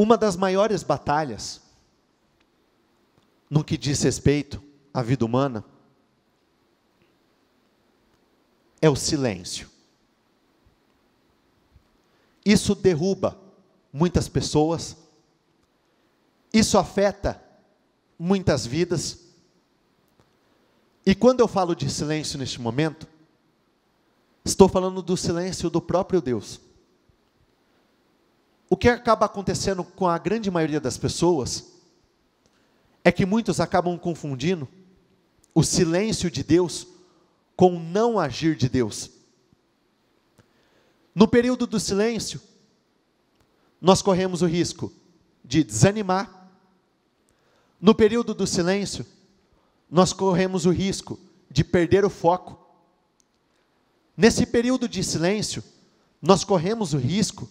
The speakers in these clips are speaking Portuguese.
Uma das maiores batalhas, no que diz respeito à vida humana, é o silêncio. Isso derruba muitas pessoas, isso afeta muitas vidas. E quando eu falo de silêncio neste momento, estou falando do silêncio do próprio Deus. O que acaba acontecendo com a grande maioria das pessoas é que muitos acabam confundindo o silêncio de Deus com o não agir de Deus. No período do silêncio, nós corremos o risco de desanimar. No período do silêncio, nós corremos o risco de perder o foco. Nesse período de silêncio, nós corremos o risco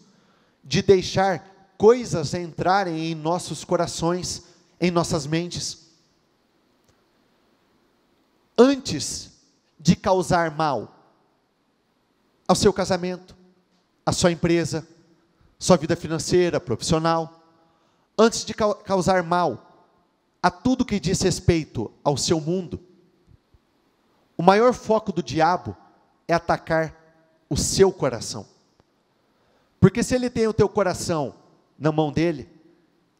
de deixar coisas entrarem em nossos corações, em nossas mentes. Antes de causar mal ao seu casamento, à sua empresa, sua vida financeira, profissional, antes de causar mal a tudo que diz respeito ao seu mundo, o maior foco do diabo é atacar o seu coração. Porque se ele tem o teu coração na mão dele,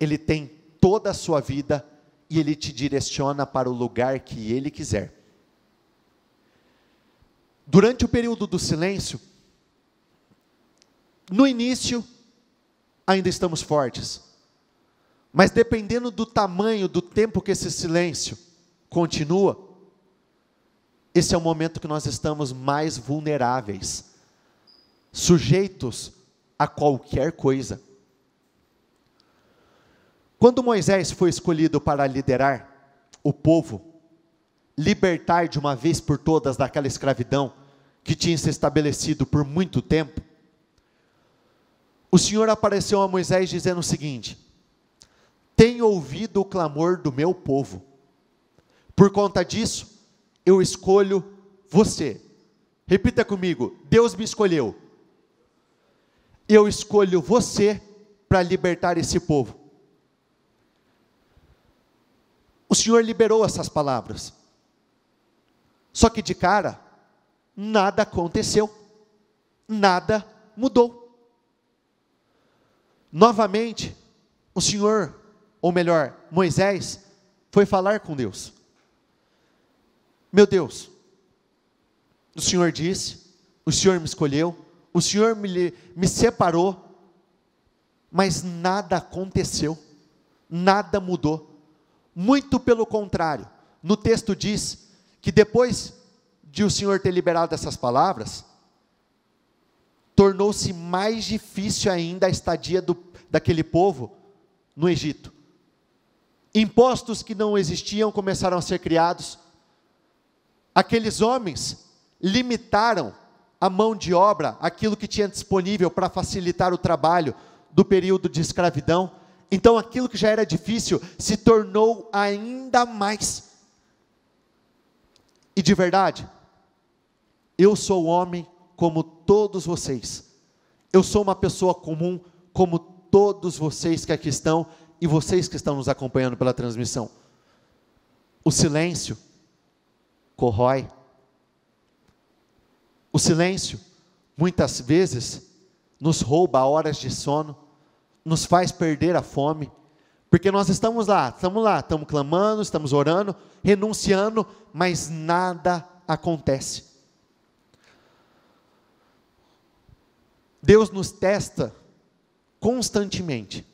ele tem toda a sua vida e ele te direciona para o lugar que ele quiser. Durante o período do silêncio, no início, ainda estamos fortes, mas dependendo do tamanho, do tempo que esse silêncio continua, esse é o momento que nós estamos mais vulneráveis, sujeitos a qualquer coisa. Quando Moisés foi escolhido para liderar o povo, libertar de uma vez por todas daquela escravidão que tinha se estabelecido por muito tempo, o Senhor apareceu a Moisés dizendo o seguinte: tenho ouvido o clamor do meu povo, por conta disso, eu escolho você. Repita comigo: Deus me escolheu. Eu escolho você para libertar esse povo. O Senhor liberou essas palavras. Só que de cara, nada aconteceu. Nada mudou. Novamente, o Senhor, ou melhor, Moisés, foi falar com Deus. Meu Deus, o Senhor disse, o Senhor me escolheu, o Senhor me separou, mas nada aconteceu, nada mudou. Muito pelo contrário, no texto diz que depois de o Senhor ter liberado essas palavras, tornou-se mais difícil ainda a estadia daquele povo no Egito. Impostos que não existiam começaram a ser criados. Aqueles homens limitaram a mão de obra, aquilo que tinha disponível para facilitar o trabalho do período de escravidão. Então aquilo que já era difícil se tornou ainda mais. E de verdade, eu sou homem como todos vocês. Eu sou uma pessoa comum como todos vocês que aqui estão e vocês que estão nos acompanhando pela transmissão. O silêncio corrói. O silêncio, muitas vezes, nos rouba horas de sono, nos faz perder a fome, porque nós estamos lá, estamos clamando, estamos orando, renunciando, mas nada acontece. Deus nos testa constantemente,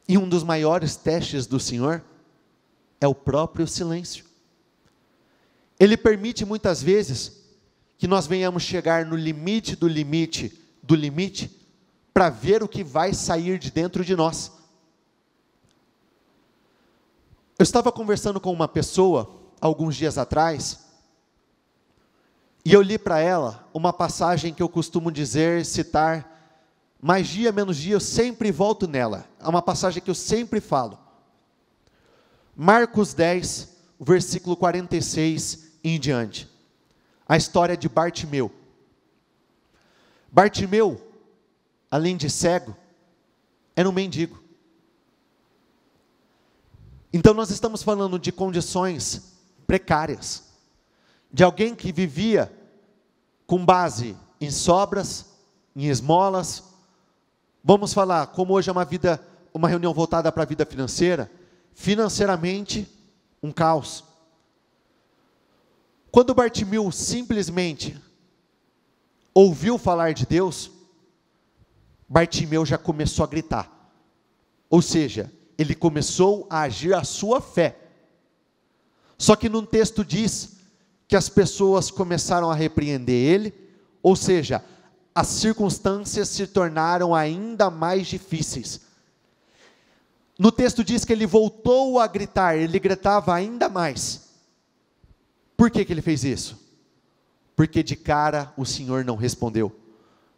e um dos maiores testes do Senhor é o próprio silêncio. Ele permite muitas vezes que nós venhamos chegar no limite do limite do limite, para ver o que vai sair de dentro de nós. Eu estava conversando com uma pessoa, alguns dias atrás, e eu li para ela uma passagem que eu costumo dizer, citar, mais dia, menos dia, eu sempre volto nela. É uma passagem que eu sempre falo. Marcos 10, versículo 46 e em diante. A história de Bartimeu. Bartimeu, além de cego, era um mendigo. Então nós estamos falando de condições precárias, de alguém que vivia com base em sobras, em esmolas. Vamos falar, como hoje é uma reunião voltada para a vida financeira, financeiramente um caos. Quando Bartimeu simplesmente ouviu falar de Deus, Bartimeu já começou a gritar. Ou seja, ele começou a agir a sua fé. Só que no texto diz que as pessoas começaram a repreender ele, ou seja, as circunstâncias se tornaram ainda mais difíceis. No texto diz que ele voltou a gritar, ele gritava ainda mais. Por que ele fez isso? Porque de cara o Senhor não respondeu,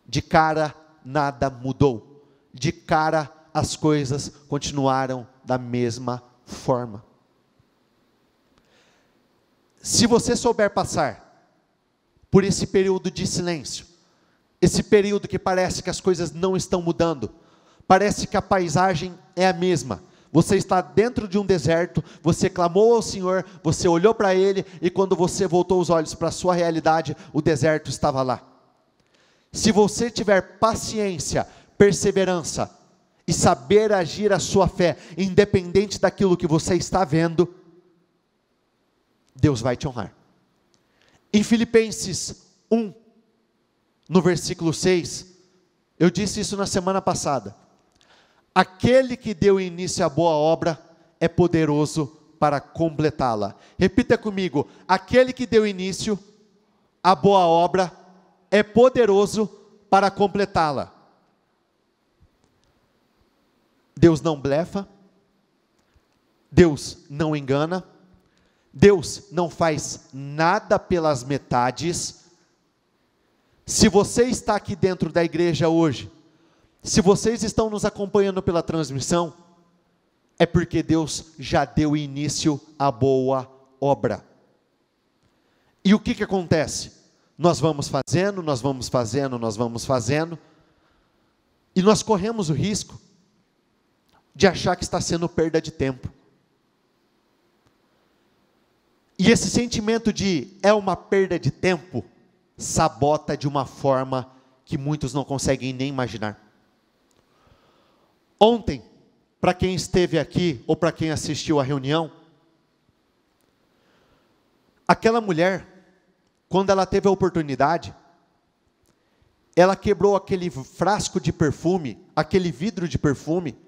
de cara nada mudou, de cara as coisas continuaram da mesma forma. Se você souber passar por esse período de silêncio, esse período que parece que as coisas não estão mudando, parece que a paisagem é a mesma, você está dentro de um deserto, você clamou ao Senhor, você olhou para Ele, e quando você voltou os olhos para a sua realidade, o deserto estava lá. Se você tiver paciência, perseverança, e saber agir a sua fé, independente daquilo que você está vendo, Deus vai te honrar. Em Filipenses 1, no versículo 6, eu disse isso na semana passada, aquele que deu início à boa obra, é poderoso para completá-la. Repita comigo, aquele que deu início à boa obra, é poderoso para completá-la. Deus não blefa, Deus não engana, Deus não faz nada pelas metades. Se você está aqui dentro da igreja hoje, se vocês estão nos acompanhando pela transmissão, é porque Deus já deu início à boa obra. E o que acontece? Nós vamos fazendo, e nós corremos o risco de achar que está sendo perda de tempo. E esse sentimento de é uma perda de tempo, sabota de uma forma que muitos não conseguem nem imaginar. Ontem, para quem esteve aqui, ou para quem assistiu à reunião, aquela mulher, quando ela teve a oportunidade, ela quebrou aquele frasco de perfume, aquele vidro de perfume,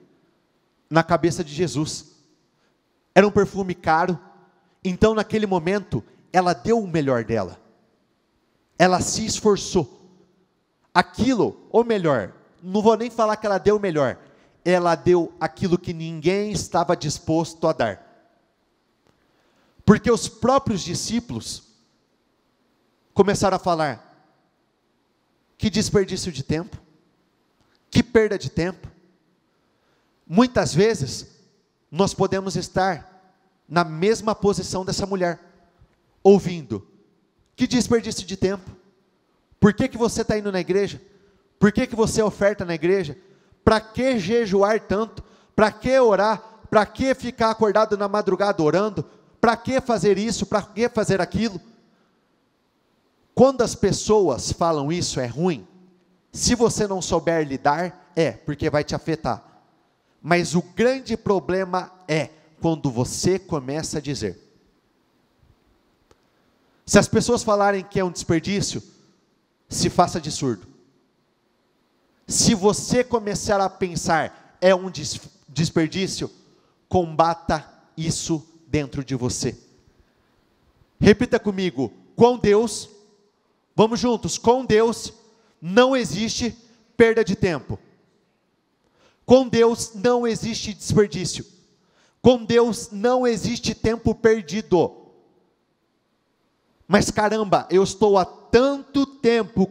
na cabeça de Jesus. Era um perfume caro, então naquele momento, ela deu o melhor dela, ela se esforçou, aquilo, ou melhor, não vou nem falar que ela deu o melhor, ela deu aquilo que ninguém estava disposto a dar, porque os próprios discípulos começaram a falar, que desperdício de tempo, que perda de tempo. Muitas vezes, nós podemos estar na mesma posição dessa mulher, ouvindo, que desperdício de tempo, por que você está indo na igreja? Por que você oferta na igreja? Para que jejuar tanto? Para que orar? Para que ficar acordado na madrugada orando? Para que fazer isso? Para que fazer aquilo? Quando as pessoas falam isso é ruim, se você não souber lidar, porque vai te afetar. Mas o grande problema é quando você começa a dizer. Se as pessoas falarem que é um desperdício, se faça de surdo. Se você começar a pensar, é um desperdício, combata isso dentro de você. Repita comigo, com Deus, vamos juntos, com Deus não existe perda de tempo. Com Deus não existe desperdício. Com Deus não existe tempo perdido. Mas caramba, eu estou há tanto tempo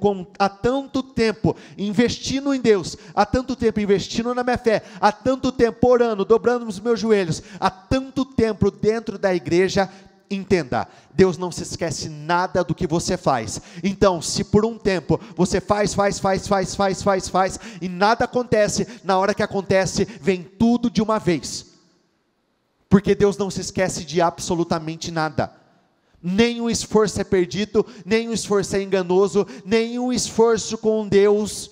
investindo em Deus, há tanto tempo investindo na minha fé, há tanto tempo orando, dobrando os meus joelhos, há tanto tempo dentro da igreja, entenda, Deus não se esquece nada do que você faz. Então, se por um tempo você faz e nada acontece, na hora que acontece, vem tudo de uma vez. Porque Deus não se esquece de absolutamente nada. Nenhum esforço é perdido, nenhum esforço é enganoso, nenhum esforço com Deus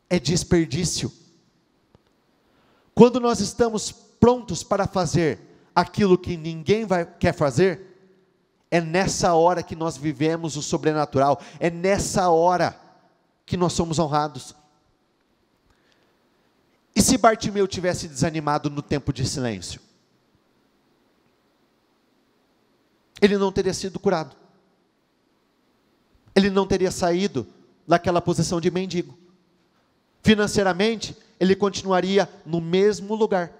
é desperdício. Quando nós estamos prontos para fazer aquilo que ninguém quer fazer, é nessa hora que nós vivemos o sobrenatural, é nessa hora que nós somos honrados. E se Bartimeu tivesse desanimado no tempo de silêncio? Ele não teria sido curado. Ele não teria saído daquela posição de mendigo. Financeiramente, ele continuaria no mesmo lugar.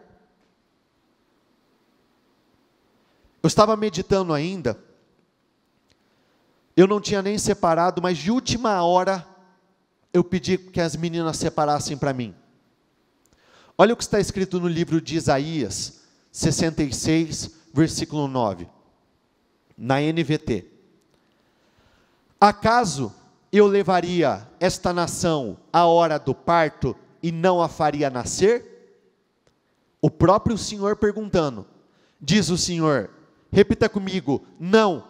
Eu estava meditando ainda, eu não tinha nem separado, mas de última hora, eu pedi que as meninas separassem para mim. Olha o que está escrito no livro de Isaías, 66, versículo 9, na NVT. Acaso eu levaria esta nação à hora do parto e não a faria nascer? O próprio Senhor perguntando, diz o Senhor, repita comigo, não,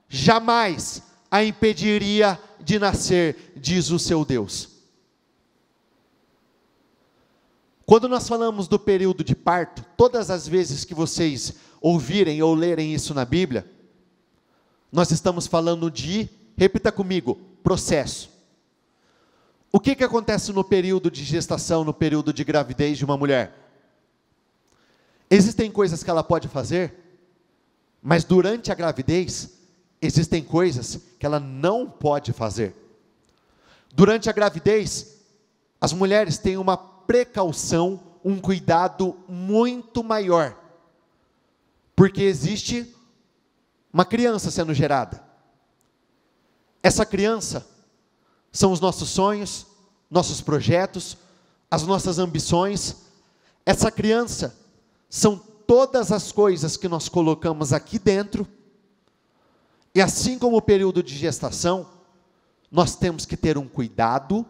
jamais a impediria de nascer, diz o seu Deus. Quando nós falamos do período de parto, todas as vezes que vocês ouvirem ou lerem isso na Bíblia, nós estamos falando de, repita comigo, processo. O que acontece no período de gestação, no período de gravidez de uma mulher? Existem coisas que ela pode fazer, mas durante a gravidez, existem coisas que ela não pode fazer. Durante a gravidez, as mulheres têm uma precaução, um cuidado muito maior, porque existe uma criança sendo gerada. Essa criança são os nossos sonhos, nossos projetos, as nossas ambições. Essa criança são todas as coisas que nós colocamos aqui dentro, e assim como o período de gestação, nós temos que ter um cuidado,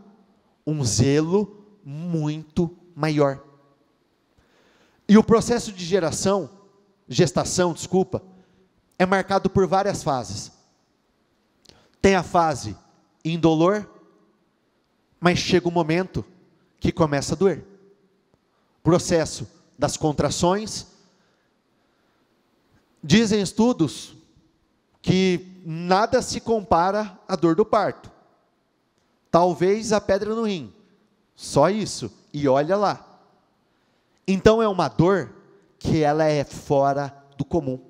um zelo muito maior. E o processo de gestação, é marcado por várias fases. Tem a fase indolor, mas chega um momento que começa a doer. Processo das contrações. Dizem estudos que nada se compara à dor do parto. Talvez a pedra no rim. Só isso. E olha lá. Então é uma dor que ela é fora do comum.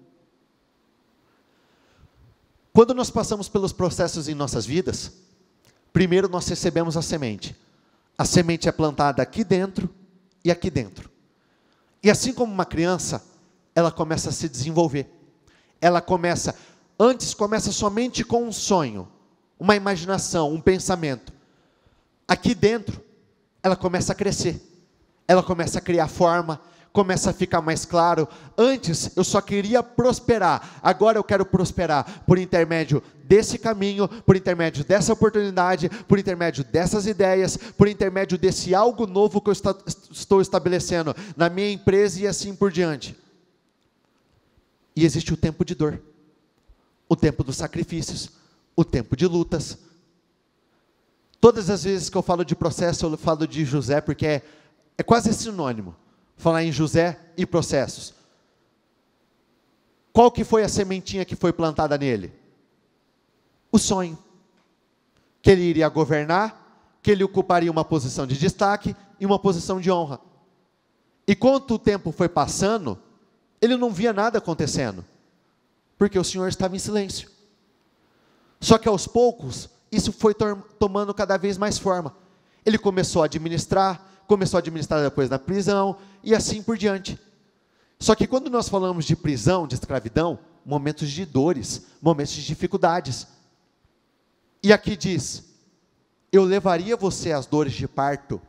Quando nós passamos pelos processos em nossas vidas, primeiro nós recebemos a semente. A semente é plantada aqui dentro e aqui dentro. E assim como uma criança, ela começa a se desenvolver. Antes começa somente com um sonho, uma imaginação, um pensamento. Aqui dentro, ela começa a crescer. Ela começa a criar forma, começa a ficar mais claro. Antes eu só queria prosperar, agora eu quero prosperar por intermédio desse caminho, por intermédio dessa oportunidade, por intermédio dessas ideias, por intermédio desse algo novo que eu estou estabelecendo na minha empresa e assim por diante. E existe o tempo de dor, o tempo dos sacrifícios, o tempo de lutas. Todas as vezes que eu falo de processo, eu falo de José, porque é quase sinônimo. Falar em José e processos. Qual que foi a sementinha que foi plantada nele? O sonho. Que ele iria governar, que ele ocuparia uma posição de destaque e uma posição de honra. E quanto o tempo foi passando, ele não via nada acontecendo, porque o Senhor estava em silêncio. Só que aos poucos, isso foi tomando cada vez mais forma. Ele começou a administrar depois na prisão, e assim por diante. Só que quando nós falamos de prisão, de escravidão, momentos de dores, momentos de dificuldades. E aqui diz, eu levaria você às dores de parto,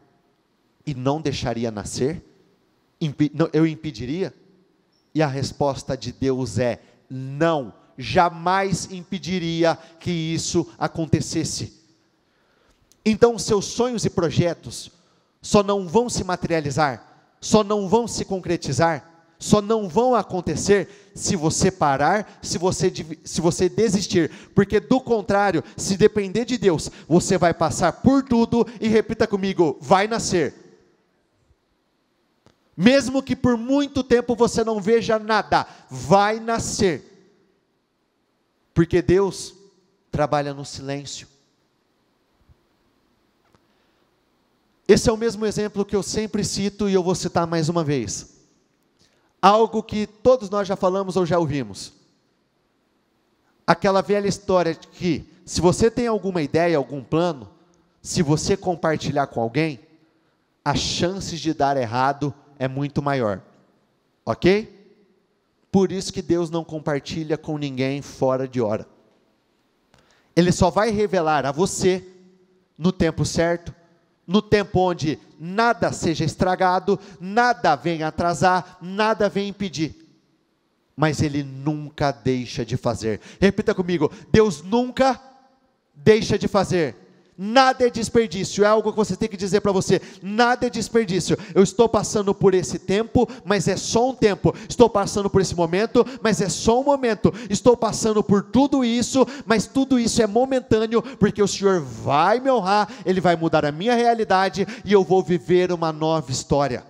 e não deixaria nascer? Eu impediria? E a resposta de Deus é, não, jamais impediria que isso acontecesse. Então, seus sonhos e projetos só não vão se materializar, só não vão se concretizar, só não vão acontecer se você parar, se você desistir, porque do contrário, se depender de Deus, você vai passar por tudo e repita comigo, vai nascer. Mesmo que por muito tempo você não veja nada, vai nascer. Porque Deus trabalha no silêncio. Esse é o mesmo exemplo que eu sempre cito e eu vou citar mais uma vez. Algo que todos nós já falamos ou já ouvimos. Aquela velha história de que, se você tem alguma ideia, algum plano, se você compartilhar com alguém, as chances de dar errado é muito maior. Ok? Por isso que Deus não compartilha com ninguém fora de hora. Ele só vai revelar a você, no tempo certo, no tempo onde nada seja estragado, nada venha atrasar, nada venha impedir. Mas Ele nunca deixa de fazer. Repita comigo, Deus nunca deixa de fazer. Nada é desperdício, é algo que você tem que dizer para você, nada é desperdício. Eu estou passando por esse tempo, mas é só um tempo. Estou passando por esse momento, mas é só um momento. Estou passando por tudo isso, mas tudo isso é momentâneo, porque o Senhor vai me honrar, Ele vai mudar a minha realidade, e eu vou viver uma nova história.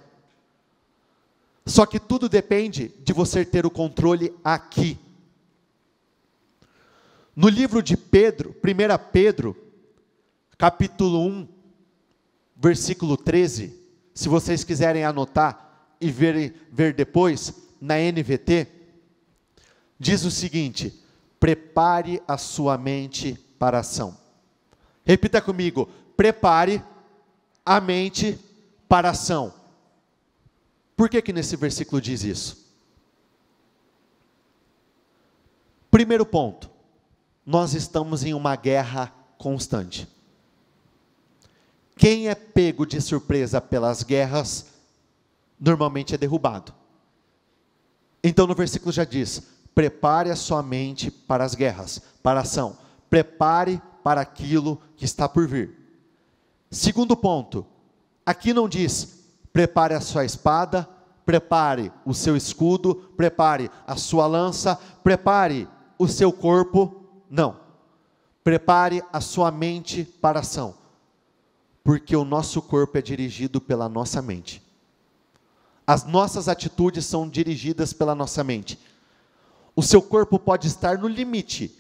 Só que tudo depende de você ter o controle aqui. No livro de Pedro, 1 Pedro, capítulo 1, versículo 13, se vocês quiserem anotar e ver depois, na NVT, diz o seguinte: prepare a sua mente para a ação. Repita comigo, prepare a mente para a ação. Por que nesse versículo diz isso? Primeiro ponto, nós estamos em uma guerra constante. Quem é pego de surpresa pelas guerras, normalmente é derrubado. Então no versículo já diz, prepare a sua mente para as guerras, para a ação. Prepare para aquilo que está por vir. Segundo ponto, aqui não diz, prepare a sua espada, prepare o seu escudo, prepare a sua lança, prepare o seu corpo. Não. Prepare a sua mente para a ação. Porque o nosso corpo é dirigido pela nossa mente. As nossas atitudes são dirigidas pela nossa mente. O seu corpo pode estar no limite,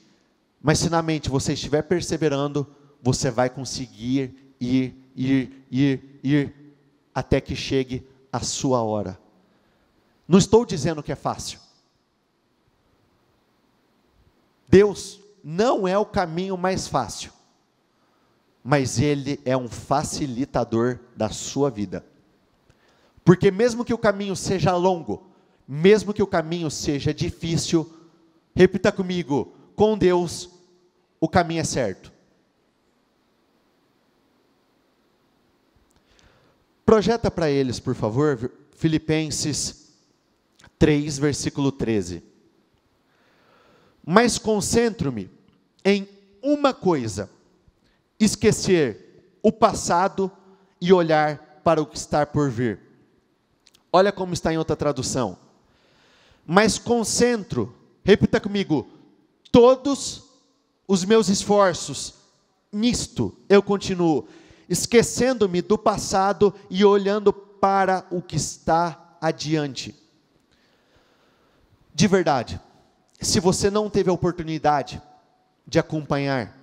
mas se na mente você estiver perseverando, você vai conseguir ir, até que chegue a sua hora. Não estou dizendo que é fácil. Deus não é o caminho mais fácil, mas Ele é um facilitador da sua vida. Porque mesmo que o caminho seja longo, mesmo que o caminho seja difícil, repita comigo, com Deus, o caminho é certo. Projeta para eles, por favor, Filipenses 3, versículo 13. Mas concentro-me em uma coisa, esquecer o passado e olhar para o que está por vir. Olha como está em outra tradução. Mas concentro, repita comigo, todos os meus esforços nisto, eu continuo, esquecendo-me do passado e olhando para o que está adiante. De verdade, se você não teve a oportunidade de acompanhar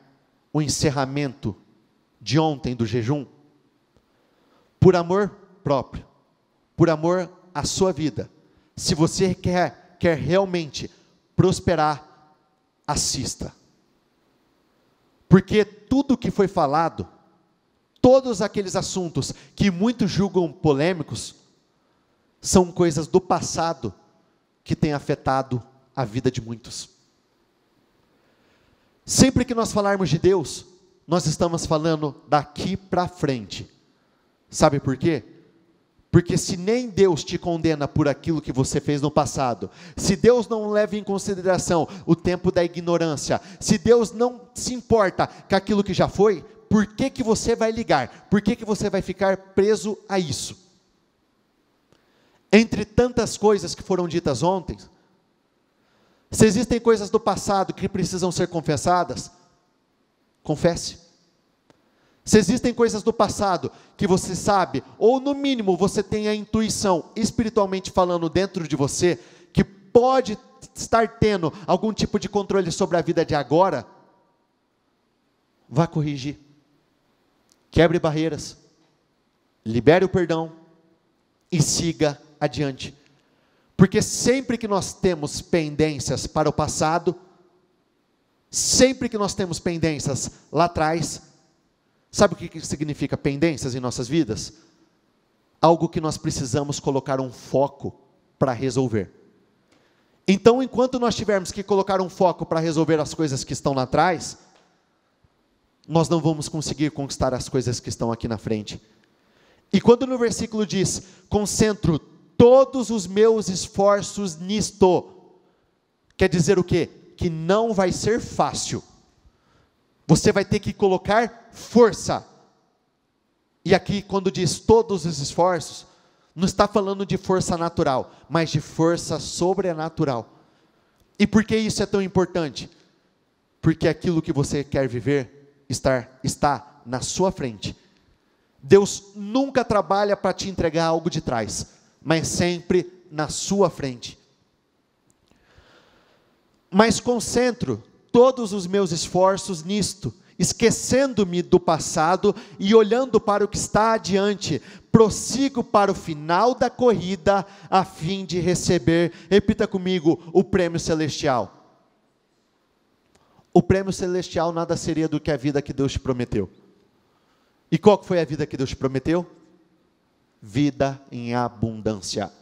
o encerramento de ontem do jejum, por amor próprio, por amor à sua vida, se você quer realmente prosperar, assista. Porque tudo que foi falado, todos aqueles assuntos que muitos julgam polêmicos, são coisas do passado que têm afetado a vida de muitos. Sempre que nós falarmos de Deus, nós estamos falando daqui para frente. Sabe por quê? Porque se nem Deus te condena por aquilo que você fez no passado, se Deus não leva em consideração o tempo da ignorância, se Deus não se importa com aquilo que já foi, por que que você vai ligar? Por que que você vai ficar preso a isso? Entre tantas coisas que foram ditas ontem, se existem coisas do passado que precisam ser confessadas, confesse. Se existem coisas do passado que você sabe, ou no mínimo você tem a intuição, espiritualmente falando dentro de você, que pode estar tendo algum tipo de controle sobre a vida de agora, vá corrigir. Quebre barreiras, libere o perdão e siga adiante. Porque sempre que nós temos pendências para o passado, sempre que nós temos pendências lá atrás, sabe o que significa pendências em nossas vidas? Algo que nós precisamos colocar um foco para resolver. Então, enquanto nós tivermos que colocar um foco para resolver as coisas que estão lá atrás, nós não vamos conseguir conquistar as coisas que estão aqui na frente. E quando no versículo diz, concentro todos os meus esforços nisto, quer dizer o quê? Que não vai ser fácil. Você vai ter que colocar força. E aqui quando diz todos os esforços, não está falando de força natural, mas de força sobrenatural. E por que isso é tão importante? Porque aquilo que você quer viver está na sua frente. Deus nunca trabalha para te entregar algo de trás, mas sempre na sua frente. Mas concentro todos os meus esforços nisto, esquecendo-me do passado e olhando para o que está adiante, prossigo para o final da corrida, a fim de receber, repita comigo, o prêmio celestial. O prêmio celestial nada seria do que a vida que Deus te prometeu. E qual foi a vida que Deus te prometeu? Vida em abundância.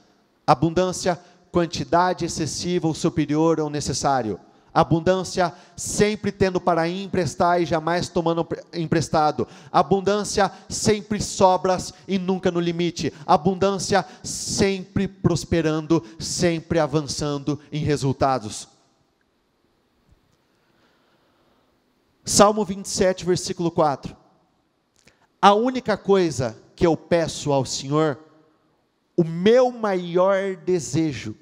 Abundância, quantidade excessiva ou superior ao necessário. Abundância, sempre tendo para emprestar e jamais tomando emprestado. Abundância, sempre sobras e nunca no limite. Abundância, sempre prosperando, sempre avançando em resultados. Salmo 27, versículo 4. A única coisa que eu peço ao Senhor, o meu maior desejo,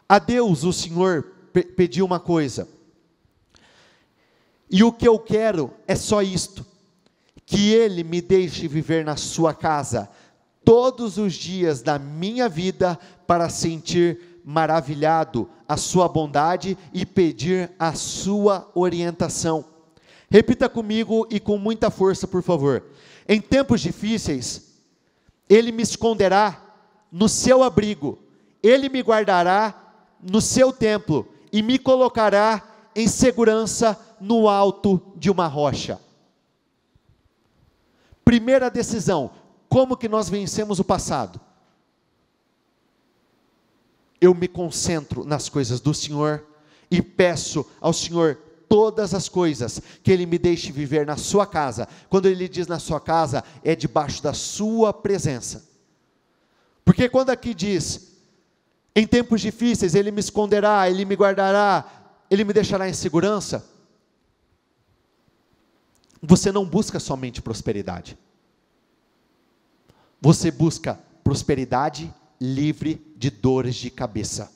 a Deus o Senhor pediu uma coisa, e o que eu quero é só isto, que Ele me deixe viver na sua casa, todos os dias da minha vida, para sentir maravilhado a sua bondade, e pedir a sua orientação. Repita comigo e com muita força, por favor. Em tempos difíceis, Ele me esconderá no seu abrigo, Ele me guardará no seu templo, e me colocará em segurança no alto de uma rocha. Primeira decisão, como que nós vencemos o passado? Eu me concentro nas coisas do Senhor, e peço ao Senhor todas as coisas, que Ele me deixe viver na sua casa. Quando Ele diz na sua casa, é debaixo da sua presença. Porque quando aqui diz, em tempos difíceis Ele me esconderá, Ele me guardará, Ele me deixará em segurança, você não busca somente prosperidade, você busca prosperidade livre de dores de cabeça.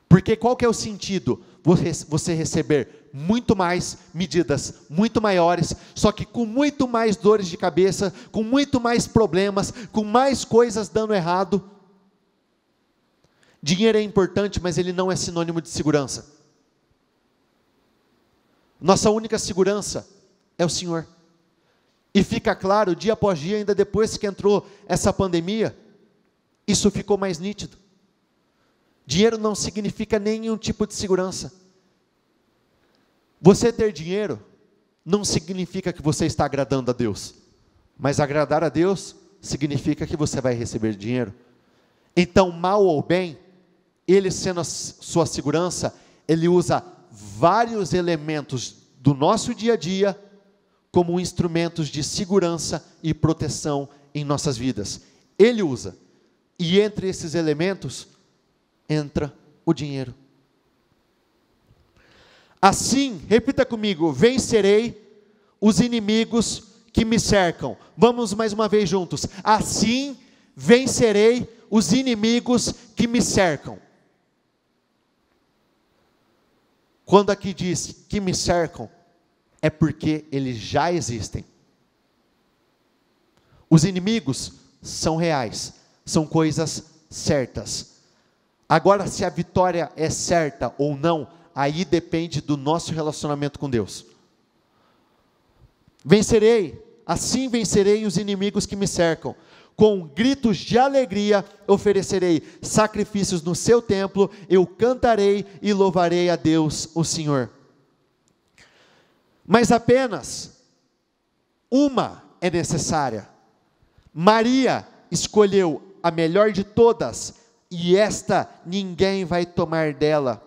Porque qual que é o sentido? Você receber muito mais medidas, muito maiores, só que com muito mais dores de cabeça, com muito mais problemas, com mais coisas dando errado. Dinheiro é importante, mas ele não é sinônimo de segurança. Nossa única segurança é o Senhor. E fica claro, dia após dia, ainda depois que entrou essa pandemia, isso ficou mais nítido. Dinheiro não significa nenhum tipo de segurança. Você ter dinheiro não significa que você está agradando a Deus, mas agradar a Deus significa que você vai receber dinheiro. Então, mal ou bem, Ele sendo a sua segurança, Ele usa vários elementos do nosso dia a dia como instrumentos de segurança e proteção em nossas vidas. Ele usa. E entre esses elementos, entra o dinheiro. Assim, repita comigo, vencerei os inimigos que me cercam. Vamos mais uma vez juntos. Assim, vencerei os inimigos que me cercam. Quando aqui diz que me cercam, é porque eles já existem. Os inimigos são reais, são coisas certas. Agora, se a vitória é certa ou não, aí depende do nosso relacionamento com Deus. Vencerei, assim vencerei os inimigos que me cercam. Com gritos de alegria oferecerei sacrifícios no seu templo, eu cantarei e louvarei a Deus, o Senhor. Mas apenas uma é necessária. Maria escolheu a melhor de todas, e esta ninguém vai tomar dela.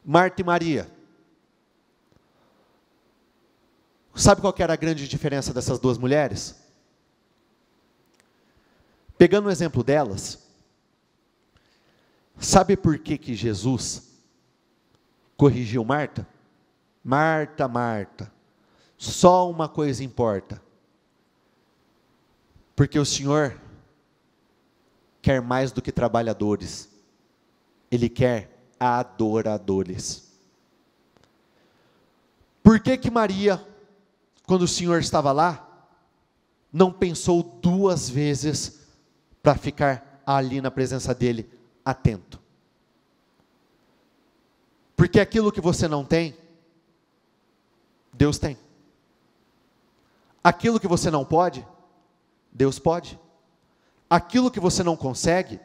Marta e Maria. Sabe qual que era a grande diferença dessas duas mulheres? Pegando o exemplo delas, sabe por que Jesus corrigiu Marta? Marta, Marta, só uma coisa importa. Porque o Senhor quer mais do que trabalhadores. Ele quer adoradores. Por que Maria, quando o Senhor estava lá, não pensou duas vezes para ficar ali na presença dele, atento? Porque aquilo que você não tem, Deus tem. Aquilo que você não pode, Deus pode. Aquilo que você não consegue,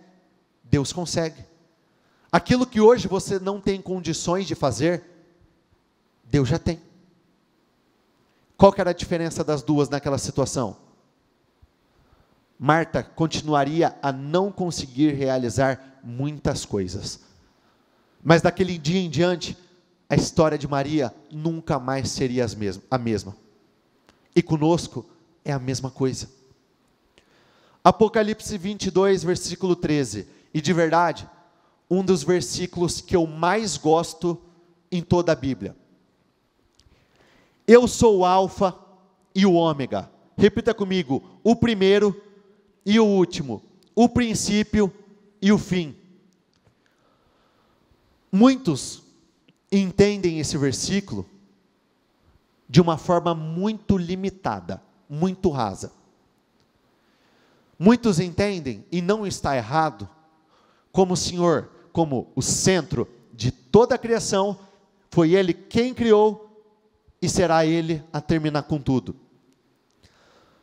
Deus consegue. Aquilo que hoje você não tem condições de fazer, Deus já tem. Qual que era a diferença das duas naquela situação? Marta continuaria a não conseguir realizar muitas coisas. Mas daquele dia em diante, a história de Maria nunca mais seria a mesma. E conosco é a mesma coisa. Apocalipse 22, versículo 13. E de verdade, um dos versículos que eu mais gosto em toda a Bíblia. Eu sou o Alfa e o Ômega. Repita comigo, o primeiro e o último, o princípio e o fim. Muitos entendem esse versículo de uma forma muito limitada, muito rasa. Muitos entendem, e não está errado, como o Senhor, como o centro de toda a criação, foi Ele quem criou, e será Ele a terminar com tudo.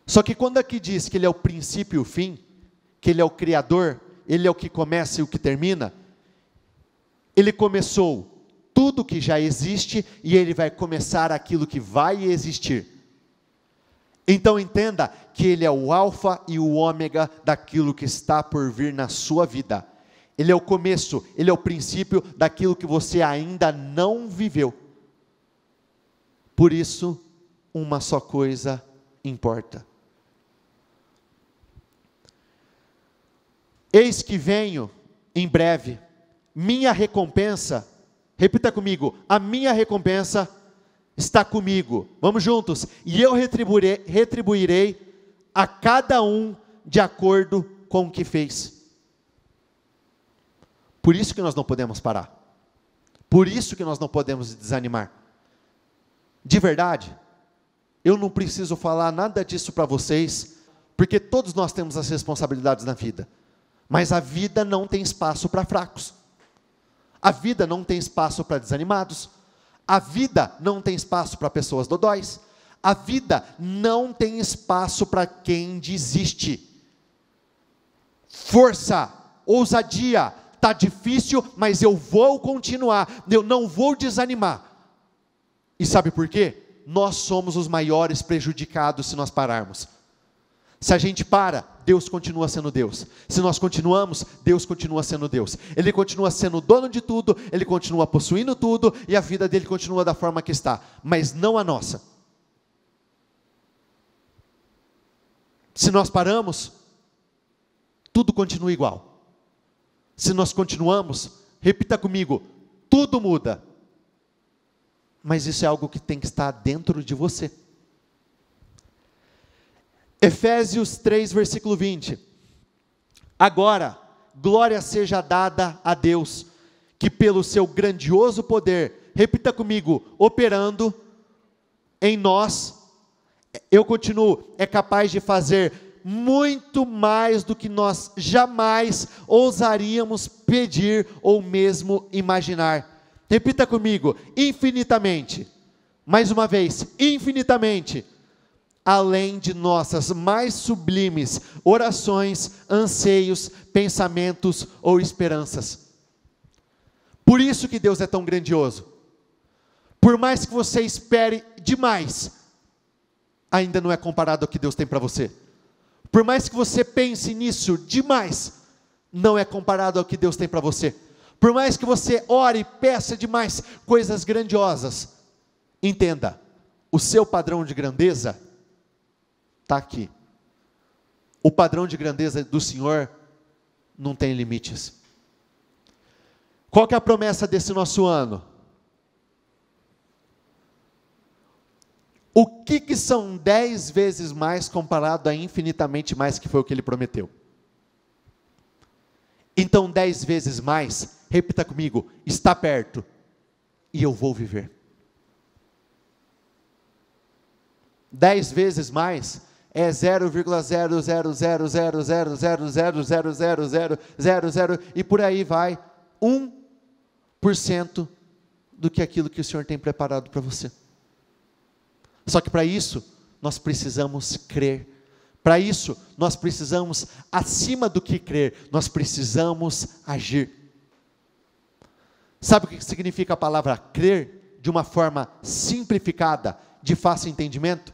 Só que quando aqui diz que Ele é o princípio e o fim, que Ele é o Criador, Ele é o que começa e o que termina, Ele começou tudo que já existe, e Ele vai começar aquilo que vai existir. Então entenda que Ele é o alfa e o ômega daquilo que está por vir na sua vida. Ele é o começo, Ele é o princípio daquilo que você ainda não viveu. Por isso, uma só coisa importa. Eis que venho em breve, minha recompensa, repita comigo, a minha recompensa está comigo. Vamos juntos. E eu retribuirei a cada um de acordo com o que fez. Por isso que nós não podemos parar. Por isso que nós não podemos desanimar. De verdade, eu não preciso falar nada disso para vocês, porque todos nós temos as responsabilidades na vida. Mas a vida não tem espaço para fracos. A vida não tem espaço para desanimados. A vida não tem espaço para pessoas dodóis. A vida não tem espaço para quem desiste. Força, ousadia, está difícil, mas eu vou continuar, eu não vou desanimar. E sabe por quê? Nós somos os maiores prejudicados se nós pararmos. Se a gente para, Deus continua sendo Deus. Se nós continuamos, Deus continua sendo Deus. Ele continua sendo o dono de tudo, Ele continua possuindo tudo, e a vida dele continua da forma que está, mas não a nossa. Se nós paramos, tudo continua igual. Se nós continuamos, repita comigo, tudo muda. Mas isso é algo que tem que estar dentro de você. Efésios 3, versículo 20. Agora, glória seja dada a Deus, que pelo seu grandioso poder, repita comigo, operando em nós, eu continuo, é capaz de fazer muito mais do que nós jamais ousaríamos pedir ou mesmo imaginar. Repita comigo, infinitamente. Mais uma vez, infinitamente. Além de nossas mais sublimes orações, anseios, pensamentos ou esperanças. Por isso que Deus é tão grandioso. Por mais que você espere demais, ainda não é comparado ao que Deus tem para você. Por mais que você pense nisso demais, não é comparado ao que Deus tem para você. Por mais que você ore e peça demais coisas grandiosas, entenda, o seu padrão de grandeza está aqui. O padrão de grandeza do Senhor não tem limites. Qual que é a promessa desse nosso ano? O que são 10 vezes mais comparado a infinitamente mais, que foi o que Ele prometeu? Então 10 vezes mais, repita comigo, está perto, e eu vou viver. 10 vezes mais é 0,0000000000000 e por aí vai, 1% do que aquilo que o Senhor tem preparado para você. Só que para isso, nós precisamos crer. Para isso, nós precisamos, acima do que crer, nós precisamos agir. Sabe o que significa a palavra crer? De uma forma simplificada, de fácil entendimento?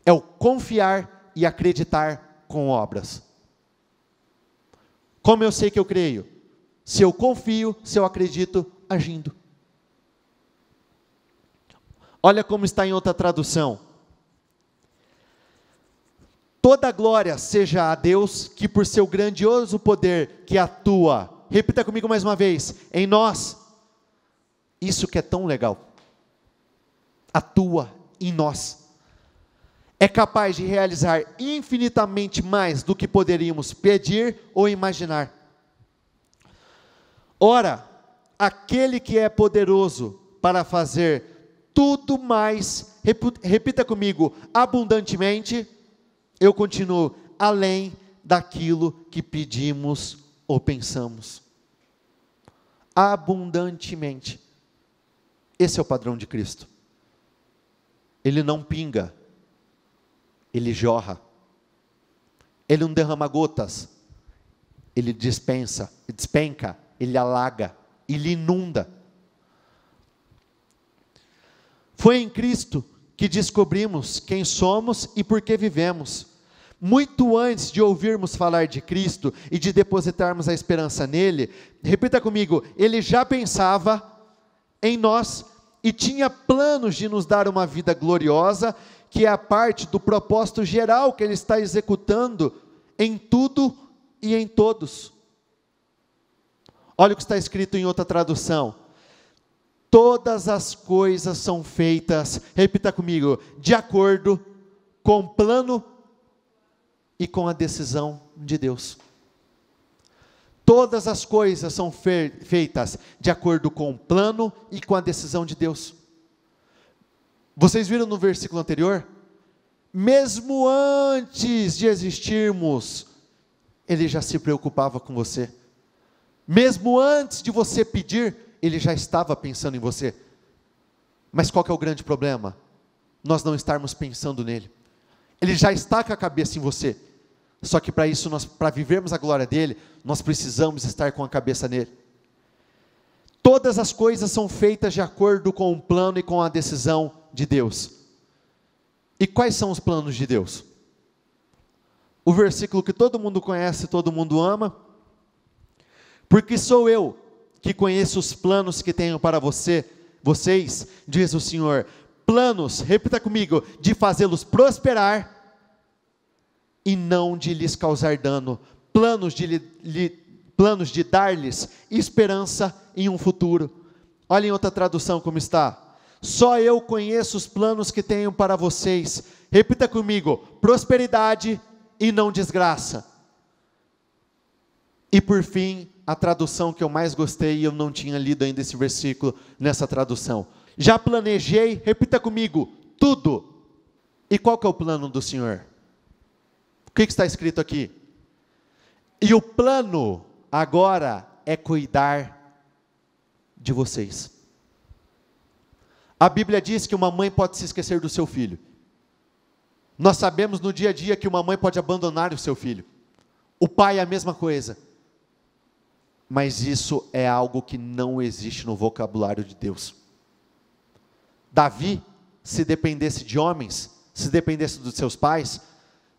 É o confiar e acreditar com obras. Como eu sei que eu creio? Se eu confio, se eu acredito, agindo. Olha como está em outra tradução. Toda glória seja a Deus, que por seu grandioso poder que atua, repita comigo mais uma vez, em nós, isso que é tão legal, atua em nós, é capaz de realizar infinitamente mais do que poderíamos pedir ou imaginar. Ora, aquele que é poderoso para fazer tudo mais, repita comigo, abundantemente, eu continuo, além daquilo que pedimos ou pensamos. Abundantemente. Esse é o padrão de Cristo. Ele não pinga, ele jorra. Ele não derrama gotas, ele despenca, ele alaga, ele inunda. Foi em Cristo que descobrimos quem somos e por que vivemos. Muito antes de ouvirmos falar de Cristo e de depositarmos a esperança nele, repita comigo, ele já pensava em nós e tinha planos de nos dar uma vida gloriosa, que é a parte do propósito geral que ele está executando em tudo e em todos. Olha o que está escrito em outra tradução. Todas as coisas são feitas, repita comigo, de acordo com o plano e com a decisão de Deus. Todas as coisas são feitas de acordo com o plano e com a decisão de Deus. Vocês viram no versículo anterior? Mesmo antes de existirmos, Ele já se preocupava com você. Mesmo antes de você pedir, Ele já estava pensando em você. Mas qual que é o grande problema? Nós não estarmos pensando nele. Ele já está com a cabeça em você. Só que para isso, para vivermos a glória dele, nós precisamos estar com a cabeça nele. Todas as coisas são feitas de acordo com o plano e com a decisão de Deus. E quais são os planos de Deus? O versículo que todo mundo conhece, todo mundo ama. Porque sou eu que conheço os planos que tenho para vocês, diz o Senhor. Planos, repita comigo, de fazê-los prosperar e não de lhes causar dano, planos de dar-lhes esperança em um futuro. Olha em outra tradução como está: só eu conheço os planos que tenho para vocês. Repita comigo: prosperidade e não desgraça. E por fim, a tradução que eu mais gostei, e eu não tinha lido ainda esse versículo nessa tradução: já planejei, repita comigo, tudo. E qual que é o plano do Senhor? O que está escrito aqui? E o plano agora é cuidar de vocês. A Bíblia diz que uma mãe pode se esquecer do seu filho. Nós sabemos no dia a dia que uma mãe pode abandonar o seu filho. O pai é a mesma coisa. Mas isso é algo que não existe no vocabulário de Deus. Davi, se dependesse de homens, se dependesse dos seus pais,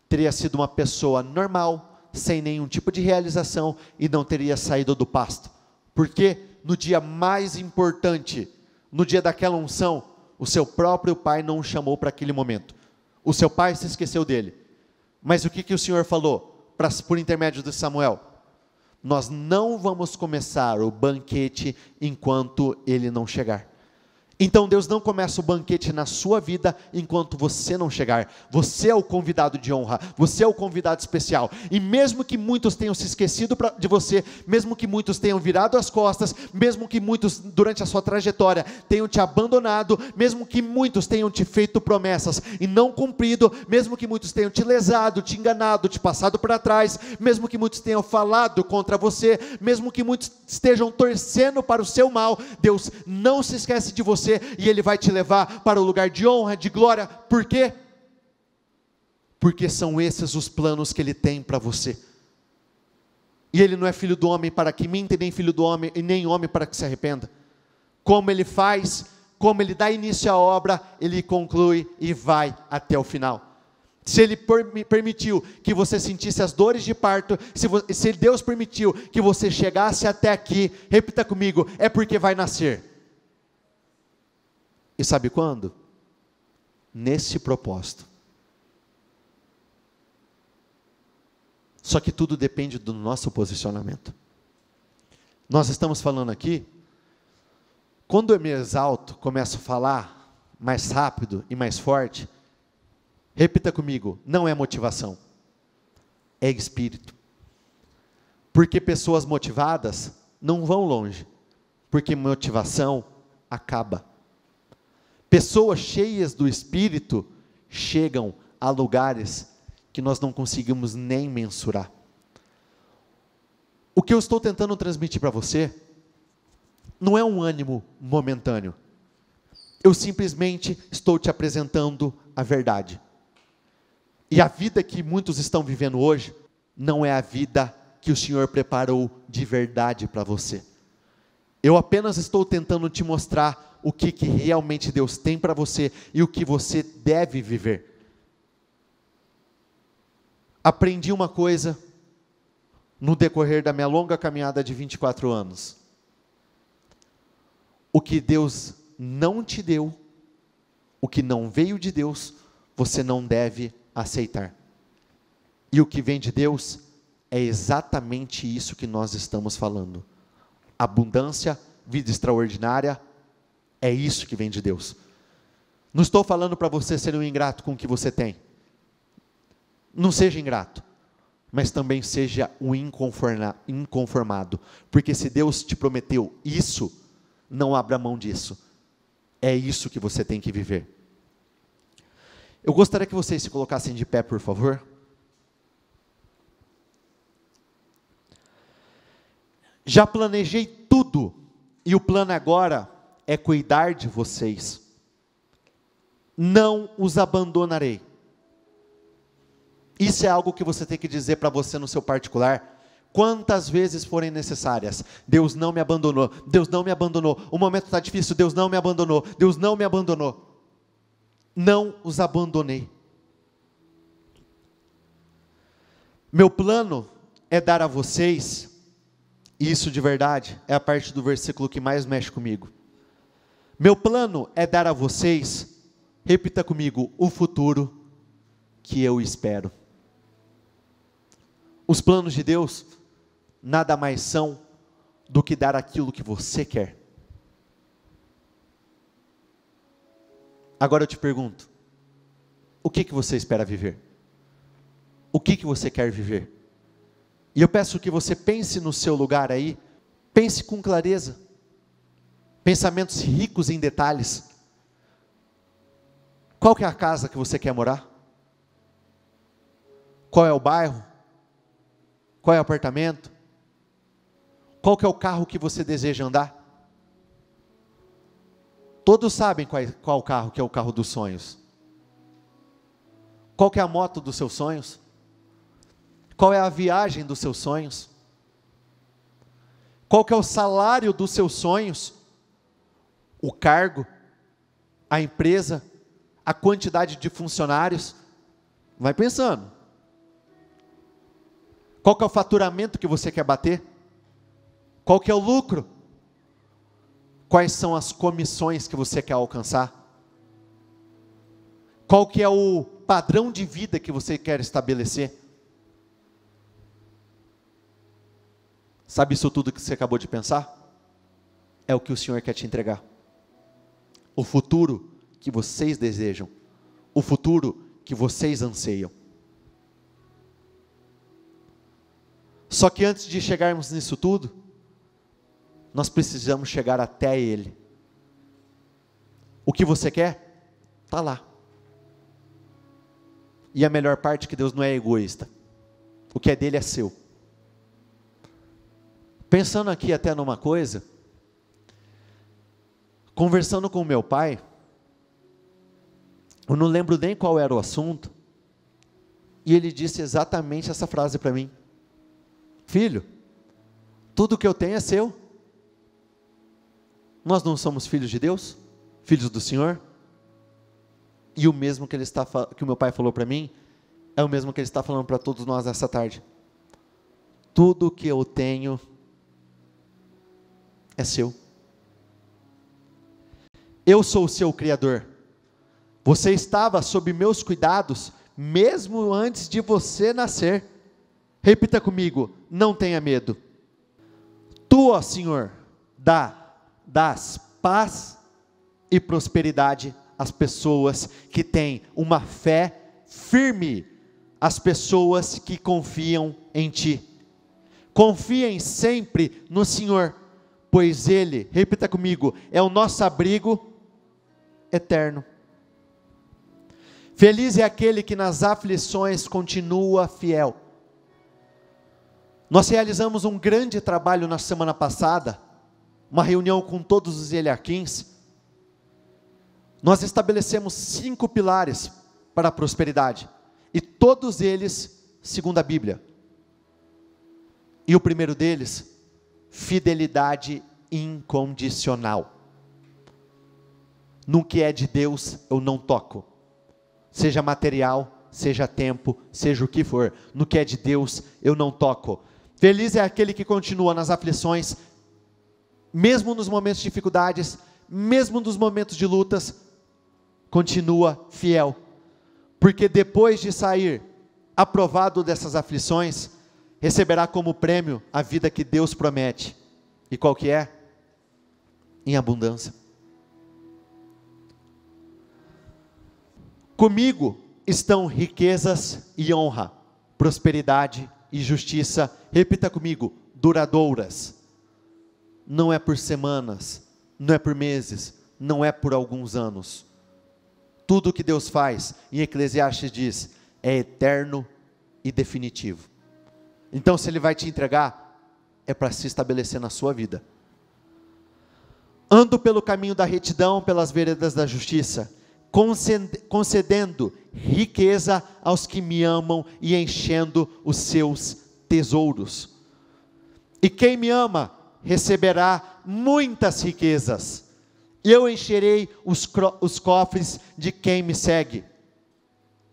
teria sido uma pessoa normal, sem nenhum tipo de realização, e não teria saído do pasto. Porque no dia mais importante, no dia daquela unção, o seu próprio pai não o chamou para aquele momento. O seu pai se esqueceu dele. Mas o que o Senhor falou por intermédio de Samuel? Nós não vamos começar o banquete enquanto ele não chegar. Então Deus não começa o banquete na sua vida enquanto você não chegar. Você é o convidado de honra, você é o convidado especial. E mesmo que muitos tenham se esquecido de você, mesmo que muitos tenham virado as costas, mesmo que muitos durante a sua trajetória tenham te abandonado, mesmo que muitos tenham te feito promessas e não cumprido, mesmo que muitos tenham te lesado, te enganado, te passado para trás, mesmo que muitos tenham falado contra você, mesmo que muitos estejam torcendo para o seu mal, Deus não se esquece de você. E Ele vai te levar para o lugar de honra, de glória. Por quê? Porque são esses os planos que Ele tem para você. E Ele não é filho do homem para que minta, nem filho do homem, e nem homem para que se arrependa. Como Ele faz, como Ele dá início à obra, Ele conclui e vai até o final. Se Ele permitiu que você sentisse as dores de parto, se Deus permitiu que você chegasse até aqui, repita comigo, é porque vai nascer. E sabe quando? Nesse propósito. Só que tudo depende do nosso posicionamento. Nós estamos falando aqui, quando eu me exalto, começo a falar mais rápido e mais forte, repita comigo, não é motivação, é espírito. Porque pessoas motivadas não vão longe, porque motivação acaba. Pessoas cheias do Espírito chegam a lugares que nós não conseguimos nem mensurar. O que eu estou tentando transmitir para você não é um ânimo momentâneo. Eu simplesmente estou te apresentando a verdade. E a vida que muitos estão vivendo hoje não é a vida que o Senhor preparou de verdade para você. Eu apenas estou tentando te mostrar o que realmente Deus tem para você e o que você deve viver. Aprendi uma coisa no decorrer da minha longa caminhada de 24 anos. O que Deus não te deu, o que não veio de Deus, você não deve aceitar. E o que vem de Deus é exatamente isso que nós estamos falando. Abundância, vida extraordinária, é isso que vem de Deus. Não estou falando para você ser um ingrato com o que você tem. Não seja ingrato, mas também seja um inconformado. Porque se Deus te prometeu isso, não abra mão disso. É isso que você tem que viver. Eu gostaria que vocês se colocassem de pé, por favor. Já planejei tudo, e o plano agora é cuidar de vocês. Não os abandonarei. Isso é algo que você tem que dizer para você no seu particular, quantas vezes forem necessárias. Deus não me abandonou, Deus não me abandonou, o momento está difícil, Deus não me abandonou, Deus não me abandonou. Não os abandonei. Meu plano é dar a vocês, e isso de verdade é a parte do versículo que mais mexe comigo. Meu plano é dar a vocês, repita comigo, o futuro que eu espero. Os planos de Deus nada mais são do que dar aquilo que você quer. Agora eu te pergunto, o que você espera viver? O que você quer viver? E eu peço que você pense no seu lugar aí, pense com clareza, pensamentos ricos em detalhes. Qual que é a casa que você quer morar? Qual é o bairro? Qual é o apartamento? Qual que é o carro que você deseja andar? Todos sabem qual carro que é o carro dos sonhos. Qual que é a moto dos seus sonhos? Qual é a viagem dos seus sonhos? Qual que é o salário dos seus sonhos? O cargo? A empresa? A quantidade de funcionários? Vai pensando. Qual que é o faturamento que você quer bater? Qual que é o lucro? Quais são as comissões que você quer alcançar? Qual que é o padrão de vida que você quer estabelecer? Sabe isso tudo que você acabou de pensar? É o que o Senhor quer te entregar. O futuro que vocês desejam. O futuro que vocês anseiam. Só que antes de chegarmos nisso tudo, nós precisamos chegar até Ele. O que você quer? Está lá. E a melhor parte é que Deus não é egoísta. O que é dele é seu. Pensando aqui até numa coisa, conversando com meu pai, eu não lembro nem qual era o assunto, e ele disse exatamente essa frase para mim: filho, tudo que eu tenho é seu. Nós não somos filhos de Deus? Filhos do Senhor? E o mesmo que o meu pai falou para mim, é o mesmo que ele está falando para todos nós essa tarde. Tudo que eu tenho é seu. Eu sou o seu Criador. Você estava sob meus cuidados, mesmo antes de você nascer. Repita comigo, não tenha medo. Tu, ó Senhor, das paz e prosperidade às pessoas que têm uma fé firme, às pessoas que confiam em Ti. Confiem sempre no Senhor, pois Ele, repita comigo, é o nosso abrigo eterno. Feliz é aquele que nas aflições continua fiel. Nós realizamos um grande trabalho na semana passada, uma reunião com todos os hierarquins. Nós estabelecemos 5 pilares para a prosperidade, e todos eles segundo a Bíblia. E o primeiro deles, fidelidade incondicional. No que é de Deus eu não toco, seja material, seja tempo, seja o que for. No que é de Deus eu não toco. Feliz é aquele que continua nas aflições, mesmo nos momentos de dificuldades, mesmo nos momentos de lutas, continua fiel, porque depois de sair aprovado dessas aflições, receberá como prêmio a vida que Deus promete. E qual que é? Em abundância. Comigo estão riquezas e honra, prosperidade e justiça, repita comigo, duradouras. Não é por semanas, não é por meses, não é por alguns anos. Tudo que Deus faz, em Eclesiastes diz, é eterno e definitivo. Então se Ele vai te entregar, é para se estabelecer na sua vida. Ando pelo caminho da retidão, pelas veredas da justiça, concedendo riqueza aos que me amam e enchendo os seus tesouros. E quem me ama, receberá muitas riquezas. Eu encherei os cofres de quem me segue.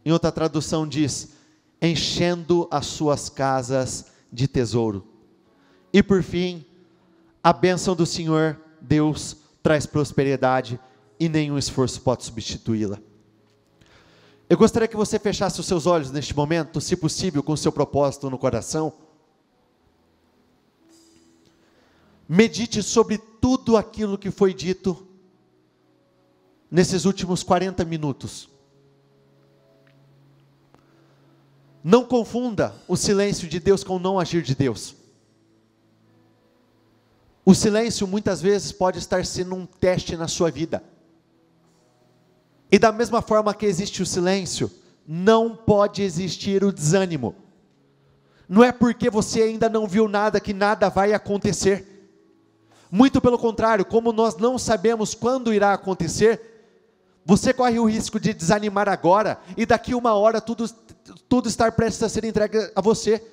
Em outra tradução diz, enchendo as suas casas de tesouro. E por fim, a bênção do Senhor, Deus, traz prosperidade e nenhum esforço pode substituí-la. Eu gostaria que você fechasse os seus olhos neste momento, se possível, com o seu propósito no coração. Medite sobre tudo aquilo que foi dito nesses últimos 40 minutos. Não confunda o silêncio de Deus com o não agir de Deus. O silêncio muitas vezes pode estar sendo um teste na sua vida. E da mesma forma que existe o silêncio, não pode existir o desânimo. Não é porque você ainda não viu nada que nada vai acontecer. Muito pelo contrário, como nós não sabemos quando irá acontecer, você corre o risco de desanimar agora e daqui uma hora tudo estar prestes a ser entregue a você.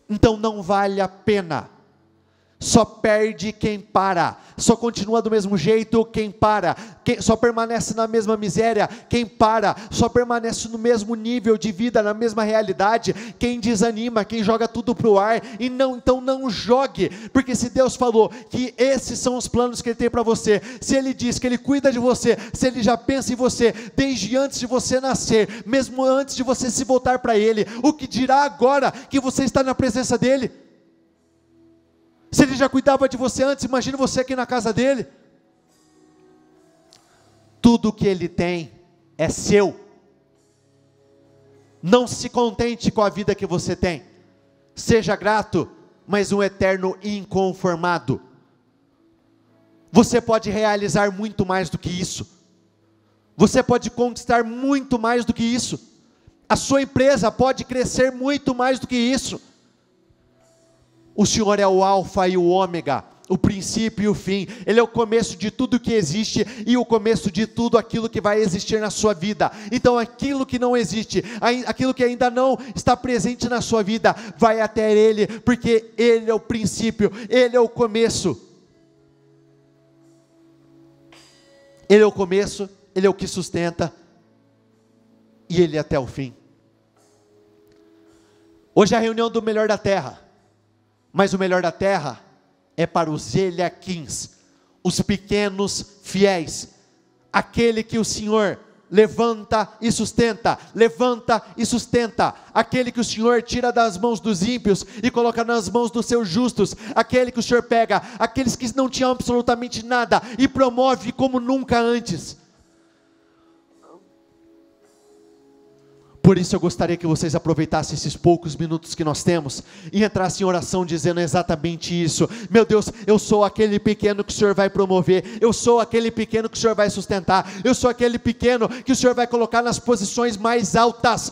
Então não vale a pena. Só perde quem para, só continua do mesmo jeito quem para, só permanece na mesma miséria quem para, só permanece no mesmo nível de vida, na mesma realidade, quem desanima, quem joga tudo para o ar. E não, então não jogue, porque se Deus falou que esses são os planos que Ele tem para você, se Ele diz que Ele cuida de você, se Ele já pensa em você, desde antes de você nascer, mesmo antes de você se voltar para Ele, o que dirá agora que você está na presença dEle? Se Ele já cuidava de você antes, imagine você aqui na casa dEle. Tudo que Ele tem é seu. Não se contente com a vida que você tem. Seja grato, mas um eterno inconformado. Você pode realizar muito mais do que isso. Você pode conquistar muito mais do que isso. A sua empresa pode crescer muito mais do que isso. O Senhor é o alfa e o ômega, o princípio e o fim. Ele é o começo de tudo que existe e o começo de tudo aquilo que vai existir na sua vida. Então aquilo que não existe, aquilo que ainda não está presente na sua vida, vai até Ele, porque Ele é o princípio, Ele é o começo. Ele é o começo, Ele é o que sustenta, e Ele é até o fim. Hoje é a reunião do melhor da terra. Mas o melhor da terra é para os Eliaquins, os pequenos fiéis, aquele que o Senhor levanta e sustenta, aquele que o Senhor tira das mãos dos ímpios e coloca nas mãos dos seus justos, aquele que o Senhor pega, aqueles que não tinham absolutamente nada e promove como nunca antes. Por isso eu gostaria que vocês aproveitassem esses poucos minutos que nós temos e entrassem em oração dizendo exatamente isso. Meu Deus, eu sou aquele pequeno que o Senhor vai promover, eu sou aquele pequeno que o Senhor vai sustentar, eu sou aquele pequeno que o Senhor vai colocar nas posições mais altas.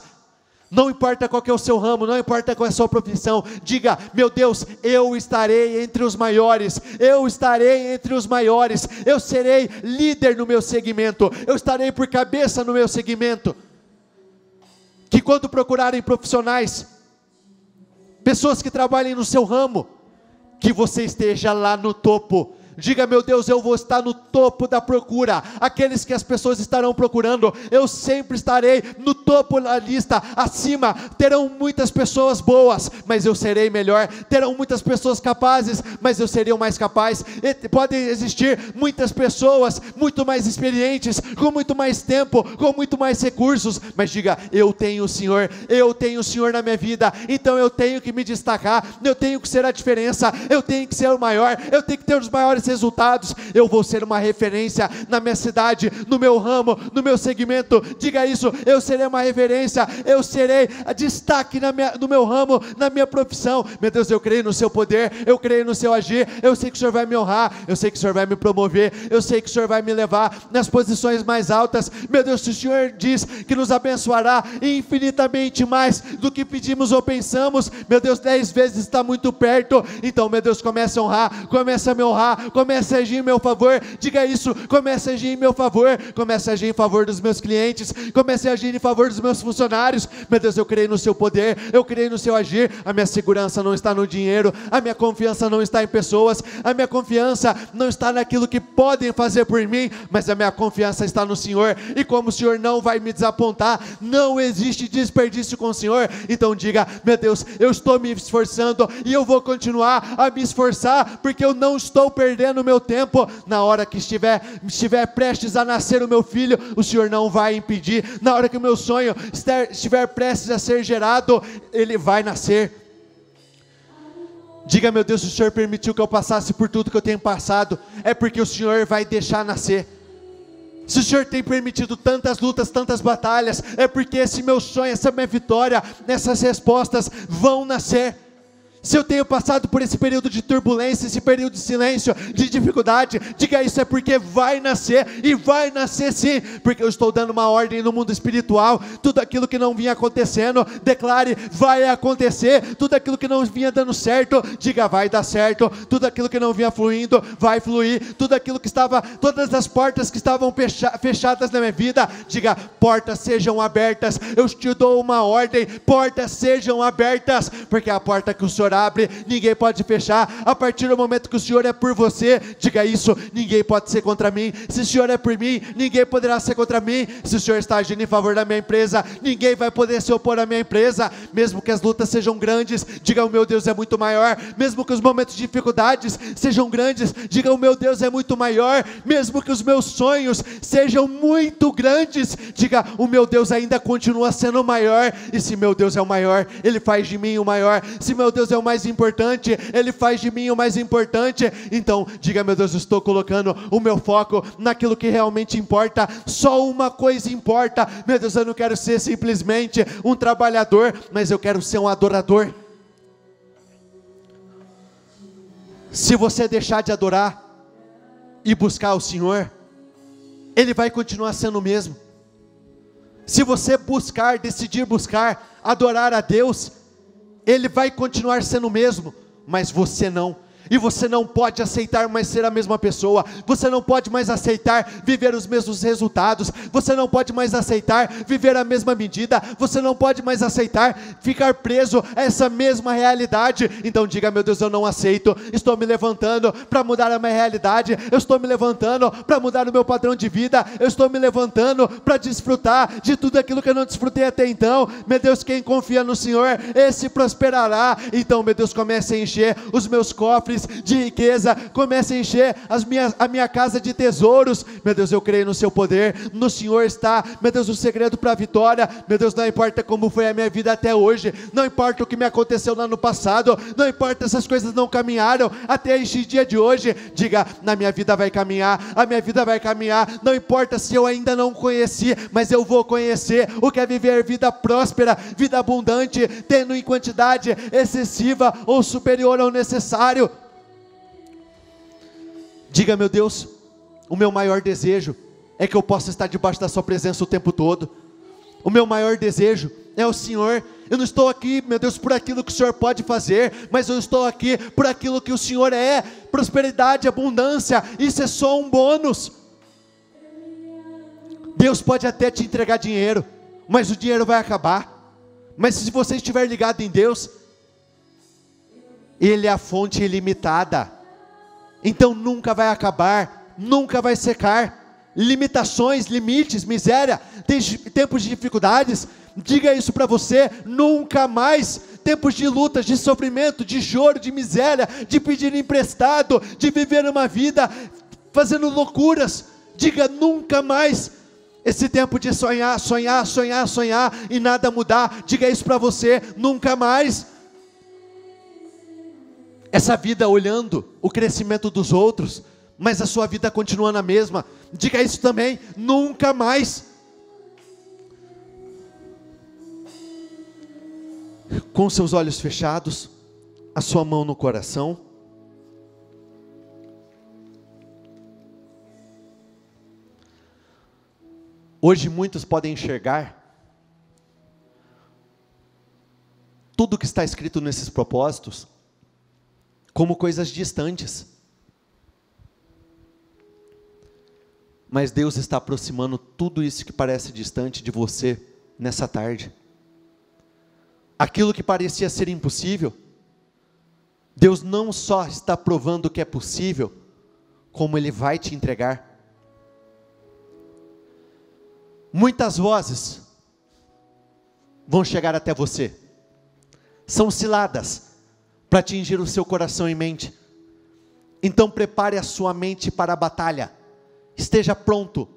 Não importa qual que é o seu ramo, não importa qual é a sua profissão, diga: meu Deus, eu estarei entre os maiores, eu estarei entre os maiores, eu serei líder no meu segmento, eu estarei por cabeça no meu segmento. Que quando procurarem profissionais, pessoas que trabalhem no seu ramo, que você esteja lá no topo. Diga: meu Deus, eu vou estar no topo da procura. Aqueles que as pessoas estarão procurando, eu sempre estarei no topo da lista, acima. Terão muitas pessoas boas, mas eu serei melhor. Terão muitas pessoas capazes, mas eu serei o mais capaz. E podem existir muitas pessoas muito mais experientes, com muito mais tempo, com muito mais recursos, mas diga: eu tenho o Senhor, eu tenho o Senhor na minha vida, então eu tenho que me destacar, eu tenho que ser a diferença, eu tenho que ser o maior, eu tenho que ter os maiores resultados, eu vou ser uma referência na minha cidade, no meu ramo, no meu segmento. Diga isso: eu serei uma referência, eu serei a destaque no meu ramo, na minha profissão. Meu Deus, eu creio no seu poder, eu creio no seu agir, eu sei que o Senhor vai me honrar, eu sei que o Senhor vai me promover, eu sei que o Senhor vai me levar nas posições mais altas. Meu Deus, se o Senhor diz que nos abençoará infinitamente mais do que pedimos ou pensamos, meu Deus, 10 vezes está muito perto. Então, meu Deus, comece a honrar, comece a me honrar, comece a agir em meu favor. Diga isso: comece a agir em meu favor, comece a agir em favor dos meus clientes, comece a agir em favor dos meus funcionários. Meu Deus, eu creio no seu poder, eu creio no seu agir. A minha segurança não está no dinheiro, a minha confiança não está em pessoas, a minha confiança não está naquilo que podem fazer por mim, mas a minha confiança está no Senhor. E como o Senhor não vai me desapontar, não existe desperdício com o Senhor. Então diga: meu Deus, eu estou me esforçando e eu vou continuar a me esforçar, porque eu não estou perdendo, perdendo o meu tempo. Na hora que estiver prestes a nascer o meu filho, o Senhor não vai impedir. Na hora que o meu sonho estiver prestes a ser gerado, ele vai nascer. Diga: meu Deus, se o Senhor permitiu que eu passasse por tudo que eu tenho passado, é porque o Senhor vai deixar nascer. Se o Senhor tem permitido tantas lutas, tantas batalhas, é porque esse meu sonho, essa minha vitória, essas respostas vão nascer. Se eu tenho passado por esse período de turbulência, esse período de silêncio, de dificuldade, diga: isso é porque vai nascer, e vai nascer sim, porque eu estou dando uma ordem no mundo espiritual. Tudo aquilo que não vinha acontecendo, declare: vai acontecer. Tudo aquilo que não vinha dando certo, diga: vai dar certo. Tudo aquilo que não vinha fluindo, vai fluir. Tudo aquilo que estava, todas as portas que estavam fechadas na minha vida, diga: portas sejam abertas. Eu te dou uma ordem: portas sejam abertas, porque a porta que o Senhor abre, ninguém pode fechar. A partir do momento que o Senhor é por você, diga isso: ninguém pode ser contra mim. Se o Senhor é por mim, ninguém poderá ser contra mim. Se o Senhor está agindo em favor da minha empresa, ninguém vai poder se opor à minha empresa. Mesmo que as lutas sejam grandes, diga: o meu Deus é muito maior. Mesmo que os momentos de dificuldades sejam grandes, diga: o meu Deus é muito maior. Mesmo que os meus sonhos sejam muito grandes, diga: o meu Deus ainda continua sendo maior. E se meu Deus é o maior, Ele faz de mim o maior. Se meu Deus é o mais importante, Ele faz de mim o mais importante. Então diga: meu Deus, eu estou colocando o meu foco naquilo que realmente importa. Só uma coisa importa. Meu Deus, eu não quero ser simplesmente um trabalhador, mas eu quero ser um adorador. Se você deixar de adorar e buscar o Senhor, Ele vai continuar sendo o mesmo. Se você decidir buscar, adorar a Deus, Ele vai continuar sendo o mesmo, mas você não. E você não pode aceitar mais ser a mesma pessoa. Você não pode mais aceitar viver os mesmos resultados. Você não pode mais aceitar viver a mesma medida. Você não pode mais aceitar ficar preso a essa mesma realidade. Então diga: meu Deus, eu não aceito. Estou me levantando para mudar a minha realidade. Eu estou me levantando para mudar o meu padrão de vida. Eu estou me levantando para desfrutar de tudo aquilo que eu não desfrutei até então. Meu Deus, quem confia no Senhor, esse prosperará. Então, meu Deus, comece a encher os meus cofres de riqueza, comece a encher a minha casa de tesouros. Meu Deus, eu creio no seu poder. No Senhor está, meu Deus, o segredo para a vitória. Meu Deus, não importa como foi a minha vida até hoje, não importa o que me aconteceu lá no passado, não importa se as coisas não caminharam até este dia de hoje, diga: na minha vida vai caminhar, a minha vida vai caminhar. Não importa se eu ainda não conheci, mas eu vou conhecer o que é viver vida próspera, vida abundante, tendo em quantidade excessiva ou superior ao necessário. Diga: meu Deus, o meu maior desejo é que eu possa estar debaixo da sua presença o tempo todo. O meu maior desejo é o Senhor. Eu não estou aqui, meu Deus, por aquilo que o Senhor pode fazer, mas eu estou aqui por aquilo que o Senhor é. Prosperidade, abundância, isso é só um bônus. Deus pode até te entregar dinheiro, mas o dinheiro vai acabar. Mas se você estiver ligado em Deus, Ele é a fonte ilimitada. Então nunca vai acabar, nunca vai secar. Limitações, limites, miséria, tempos de dificuldades, diga isso para você: nunca mais. Tempos de lutas, de sofrimento, de choro, de miséria, de pedir emprestado, de viver uma vida fazendo loucuras, diga: nunca mais. Esse tempo de sonhar, sonhar, sonhar, sonhar e nada mudar, diga isso para você: nunca mais. Essa vida olhando o crescimento dos outros, mas a sua vida continua na mesma, diga isso também: nunca mais. Com seus olhos fechados, a sua mão no coração, hoje muitos podem enxergar tudo que está escrito nesses propósitos como coisas distantes, mas Deus está aproximando tudo isso que parece distante de você nessa tarde. Aquilo que parecia ser impossível, Deus não só está provando que é possível, como Ele vai te entregar. Muitas vozes vão chegar até você, são ciladas para atingir o seu coração e mente. Então prepare a sua mente para a batalha, esteja pronto,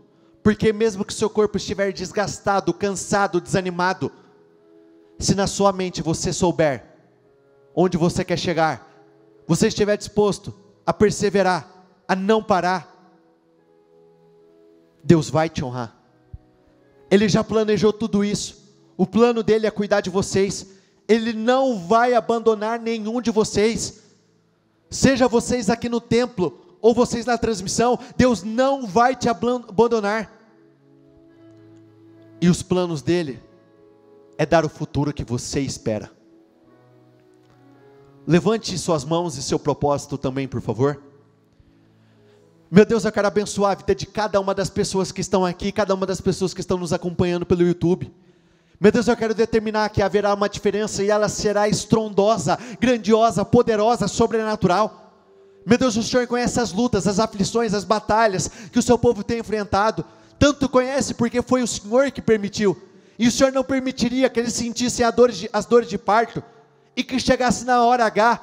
porque mesmo que seu corpo estiver desgastado, cansado, desanimado, se na sua mente você souber onde você quer chegar, você estiver disposto a perseverar, a não parar, Deus vai te honrar. Ele já planejou tudo isso, o plano dele é cuidar de vocês, Ele não vai abandonar nenhum de vocês, seja vocês aqui no templo, ou vocês na transmissão, Deus não vai te abandonar, e os planos dele, é dar o futuro que você espera. Levante suas mãos e seu propósito também, por favor. Meu Deus, eu quero abençoar a vida de cada uma das pessoas que estão aqui, cada uma das pessoas que estão nos acompanhando pelo YouTube. Meu Deus, eu quero determinar que haverá uma diferença e ela será estrondosa, grandiosa, poderosa, sobrenatural. Meu Deus, o Senhor conhece as lutas, as aflições, as batalhas que o seu povo tem enfrentado. Tanto conhece porque foi o Senhor que permitiu. E o Senhor não permitiria que eles sentissem as dores de parto, e que chegasse na hora H,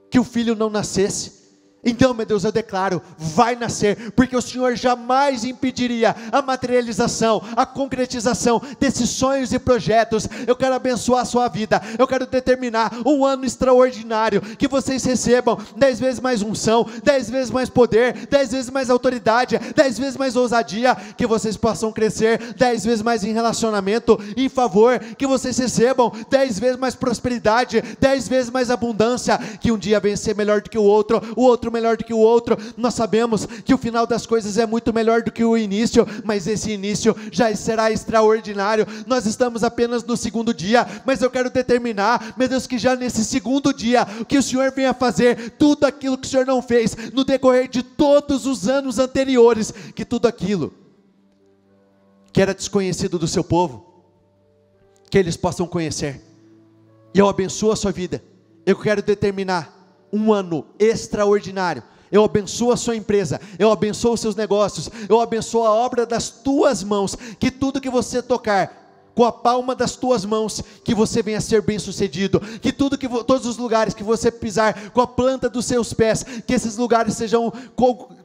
que o filho não nascesse. Então, meu Deus, eu declaro, vai nascer, porque o Senhor jamais impediria a materialização, a concretização desses sonhos e projetos. Eu quero abençoar a sua vida, eu quero determinar um ano extraordinário, que vocês recebam 10 vezes mais unção, 10 vezes mais poder, 10 vezes mais autoridade, 10 vezes mais ousadia, que vocês possam crescer 10 vezes mais em relacionamento, em favor, que vocês recebam 10 vezes mais prosperidade, 10 vezes mais abundância, que um dia venha ser melhor do que o outro melhor do que o outro. Nós sabemos que o final das coisas é muito melhor do que o início, mas esse início já será extraordinário. Nós estamos apenas no segundo dia, mas eu quero determinar, meu Deus, que já nesse segundo dia, que o Senhor venha fazer tudo aquilo que o Senhor não fez no decorrer de todos os anos anteriores, que tudo aquilo que era desconhecido do seu povo, que eles possam conhecer. E eu abençoo a sua vida. Eu quero determinar um ano extraordinário. Eu abençoo a sua empresa, eu abençoo os seus negócios, eu abençoo a obra das tuas mãos, que tudo que você tocar, com a palma das tuas mãos, que você venha a ser bem sucedido, que todos os lugares que você pisar, com a planta dos seus pés, que esses lugares sejam,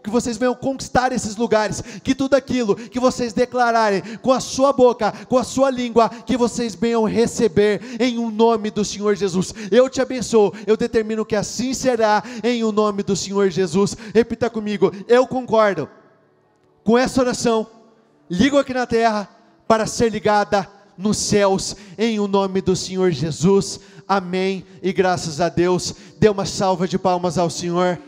que vocês venham conquistar esses lugares, que tudo aquilo que vocês declararem, com a sua boca, com a sua língua, que vocês venham receber, em o nome do Senhor Jesus. Eu te abençoo, eu determino que assim será, em o nome do Senhor Jesus. Repita comigo, eu concordo com essa oração, ligo aqui na terra, para ser ligada nos céus, em o nome do Senhor Jesus, amém, e graças a Deus. Dê uma salva de palmas ao Senhor.